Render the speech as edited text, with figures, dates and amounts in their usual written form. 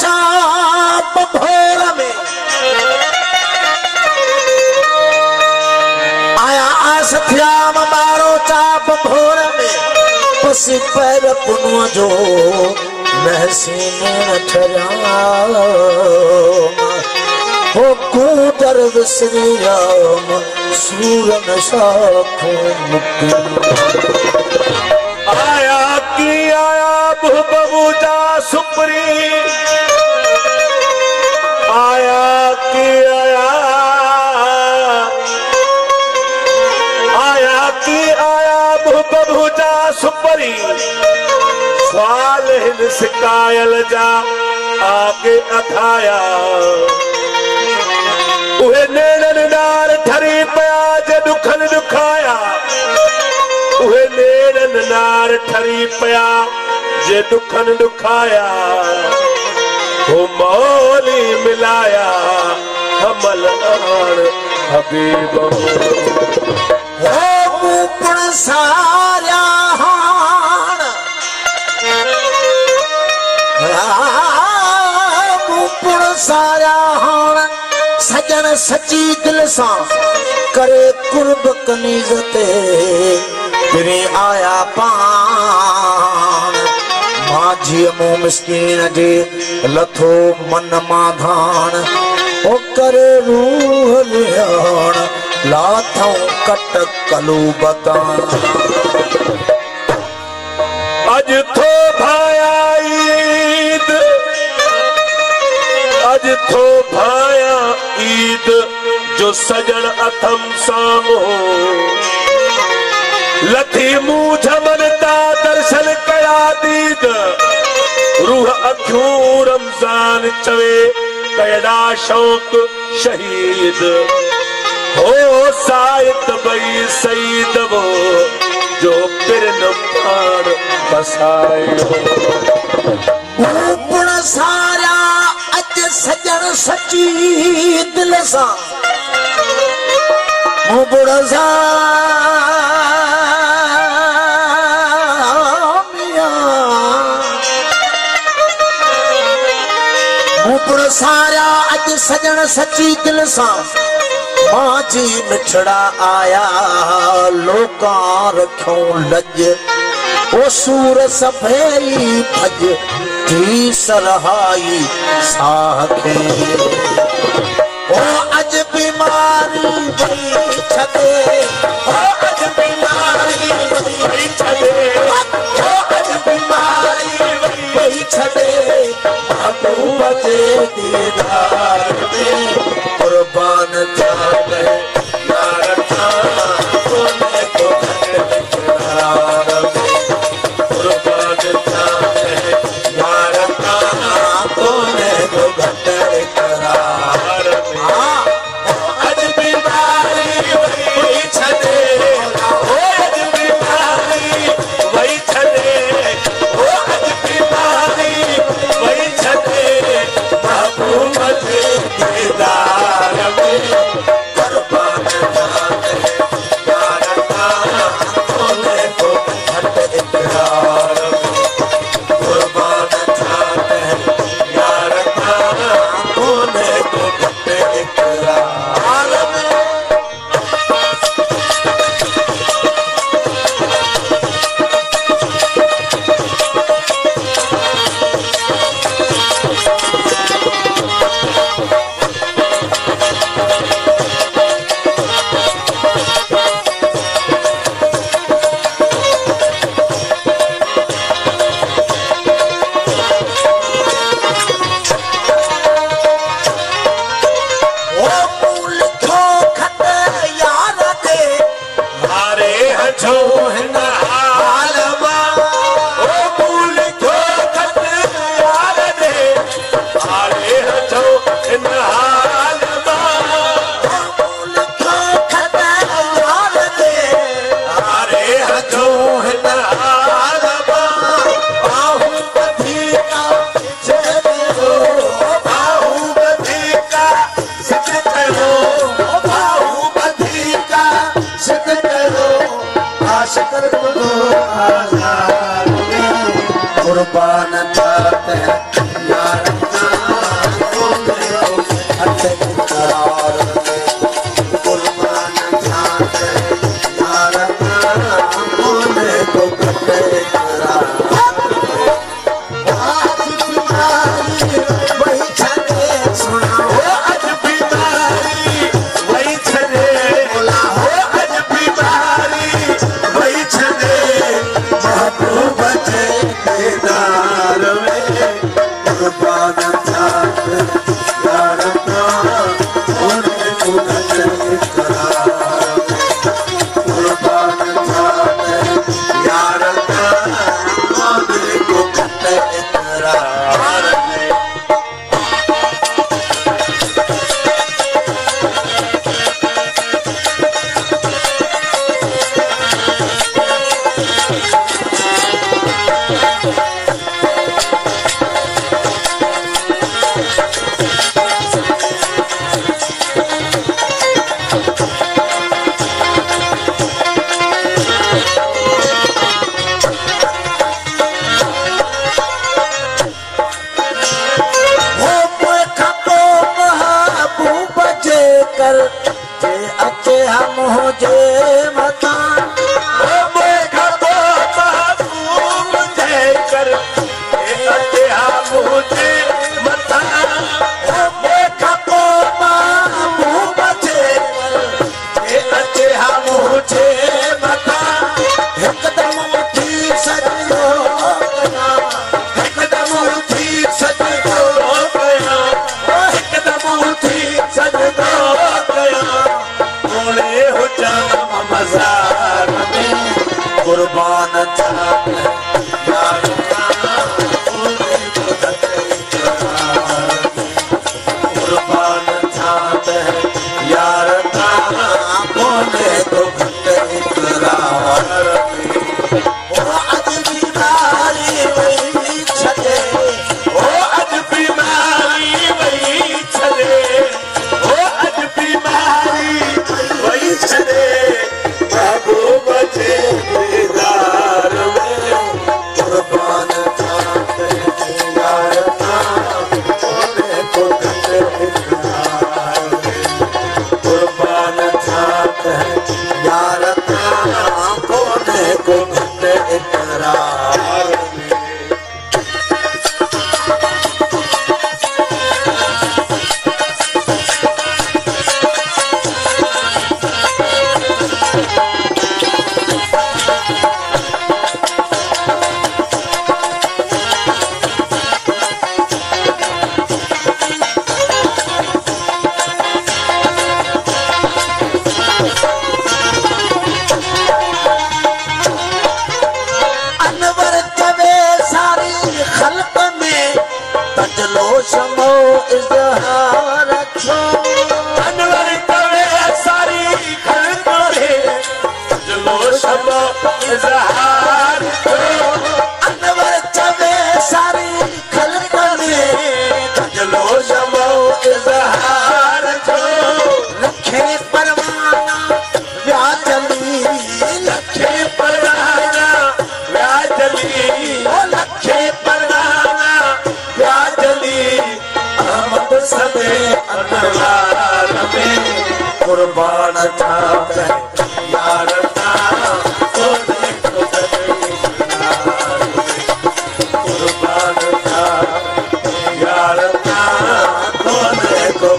चाप भोर में आया आस थिया मारो चाप भोर में पसी पैर पुनवा जो महसीने न ठरा हो कूटर विसरी राम सूरन साखों आया की आया बबूजा सुपरी आया की आया की आया बबूजा सुपरी स्वाल सिकायल जा आगे अथाया उहे नेड़न नार ठरी पया जे दुखन दुखाया उहे नेड़न नार ठरी पया जे दुखन दुखाया हो मौली मिलाया हमल आन हबीब हो मुपण सारा हाण मुपण सारा हाण सजन सची दिल सा करे कुर्ब कनीज ते तेरे आया पान माझी मुँह मिस्कीन जे लथो मन माधान ओ करे रूह लियान लाथों कट कलू बतान अज थो भाया ईद अज थो भाया ईद जो सजन अथम सामो लथी मुंह झमनता दर्शन कया दीद रूह अखियूं रमजान चवे कयड़ा शौक शहीद हो सायत बई सईद वो जो पिरन पान बसायो मुपण सारा अज सजन सची दिल सा मुपण मुपण सारा अज सजन सची दिल सा माझी मिठड़ा आया लोका रखों लज ओ सूर सफेरी भज थी सरहाई साखे ओ अज बीमारी भई छदे ओ अज बीमारी भई छदे ओ अज बीमारी भई छदे महबूब के दीदार में कुर्बान जावे यार कोने को घट कुर्बान जावे यार कोने को घट करार अज बीमारी वही छदे ओ अज बीमारी वही छदे ओ अज बीमारी वही छदे महबूब के दीदार में कुर्बान जावे यार कोने को घट करार कुर्बान जावे यार कोने को घट करार में कुर्बान जाते हैं यार कर जे अचे हम हुजे मता मेघा तो महबूब जे कर जे अचे हम हुजे मता मेघा तो महबूब जे जे अचे हम हुजे मता हिकदम उठी सजदो कया हिकदम उठी सजदो कया हिकदम उठी सजदो कया कोड़े हुजन मज़ार में कुर्बान जान यार कुर्बान जान यार तारा कोने तो घटे इकरार ओ अज बीमारी वही छदे ओ अज बीमारी वही छड़े ओ अज बीमारी वही छड़े महबूब जे दीदार में कुर्बान जान यार तारा कोने तो घटे इकरार कुर्बान जान यार तारा कोने को घटे इकरार अनवर तवे सारी खल्क में तजलो शमो इजहार छो अनवर तवे सारी खल्क में जलो शबो इज़हार करो अनवर तवे सारी खल्क में जलो शबो इज़हार करो लखे परवाना व्याजली लखे परवाना व्याजली ओ लखे परवाना व्याजली अहमद सदे अनवार में कुर्बान जान यार तारा कोने को दीदार में कुर्बान था यार तारा कोने को